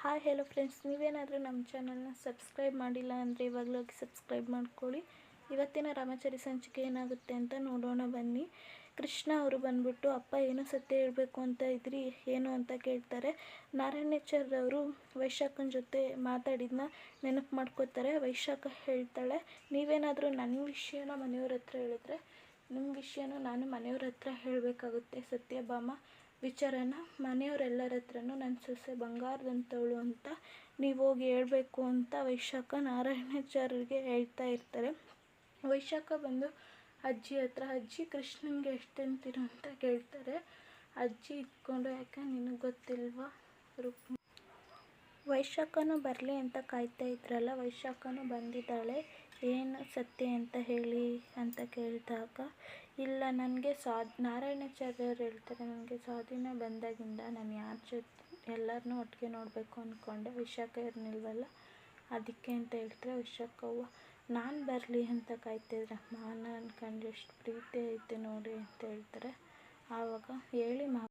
Hi hello friends, ನೀವೇನಾದರೂ ನಮ್ಮ ಚಾನಲ್ನ ಸಬ್ಸ್ಕ್ರೈಬ್ ಮಾಡಿಲ್ಲ ಅಂದರೆ ಇವಾಗಲೂ ಹೋಗಿ ಸಬ್ಸ್ಕ್ರೈಬ್ ಮಾಡ್ಕೊಳ್ಳಿ. ಇವತ್ತಿನ ರಾಮಚರಿ ಸಂಚಿಕೆ ಏನಾಗುತ್ತೆ ಅಂತ ನೋಡೋಣ ಬನ್ನಿ. ಕೃಷ್ಣ ಅವರು ಬಂದ್ಬಿಟ್ಟು, ಅಪ್ಪ ಏನೋ ಸತ್ಯ ಹೇಳಬೇಕು ಅಂತ ಇದ್ರಿ, ಏನು ಅಂತ ಕೇಳ್ತಾರೆ. ನಾರಾಯಣಾಚಾರ್ಯವರು ವೈಶಾಖನ ಜೊತೆ ಮಾತಾಡಿದ್ನ ನೆನಪು ಮಾಡ್ಕೋತಾರೆ. ವೈಶಾಖ ಹೇಳ್ತಾಳೆ, ನೀವೇನಾದರೂ ನನ್ನ ವಿಷಯನ ಮನೆಯವ್ರ ಹತ್ರ ಹೇಳಿದ್ರೆ ನಿಮ್ಮ ವಿಷಯನೂ ನಾನು ಮನೆಯವ್ರ ಹತ್ರ ಹೇಳಬೇಕಾಗುತ್ತೆ. ಸತ್ಯಭಾಮ ವಿಚಾರನ ಮನೆಯವರೆಲ್ಲರ ಹತ್ರನೂ ನನ್ನ ಸೊಸೆ ಬಂಗಾರದಂಥವಳು ಅಂತ ನೀವು ಹೋಗಿ ಹೇಳಬೇಕು ಅಂತ ವೈಶಾಖ ನಾರಾಯಣಾಚಾರ್ಯರಿಗೆ ಹೇಳ್ತಾ ಇರ್ತಾರೆ. ವೈಶಾಖ ಬಂದು ಅಜ್ಜಿ ಹತ್ರ, ಅಜ್ಜಿ ಕೃಷ್ಣನಿಗೆ ಎಷ್ಟು ಅಂತೀರೋ ಅಂತ ಕೇಳ್ತಾರೆ. ಅಜ್ಜಿ ಇಟ್ಕೊಂಡು, ಯಾಕೆ ನಿನಗೆ ಗೊತ್ತಿಲ್ವಾ ವೈಶಾಖನೂ ಬರಲಿ ಅಂತ ಕಾಯ್ತಾ ಇದ್ರಲ್ಲ, ವೈಶಾಖನೂ ಬಂದಿದ್ದಾಳೆ. ಏನು ಸತ್ಯ ಅಂತ ಹೇಳಿ ಅಂತ ಕೇಳಿದಾಗ, ಇಲ್ಲ ನನಗೆ ನಾರಾಯಣಾಚಾರ್ಯರು ಹೇಳ್ತಾರೆ, ನನಗೆ ಸ್ವಾಧೀನ ಬಂದಾಗಿಂದ ನಾನು ಯಾರ ಜೊತೆ ಎಲ್ಲರನ್ನೂ ಒಟ್ಟಿಗೆ ನೋಡಬೇಕು ಅಂದ್ಕೊಂಡೆ, ವೈಶಾಖ ಇರಲಿಲ್ವಲ್ಲ ಅದಕ್ಕೆ ಅಂತ ಹೇಳ್ತಾರೆ. ವೈಶಾಖವ್ವ, ನಾನು ಬರಲಿ ಅಂತ ಕಾಯ್ತಿದ್ರೆ ಮಾನ ಅನ್ಕೊಂಡು ಎಷ್ಟು ಪ್ರೀತಿ ಐತೆ ನೋಡಿ ಅಂತ ಹೇಳ್ತಾರೆ. ಆವಾಗ ಹೇಳಿ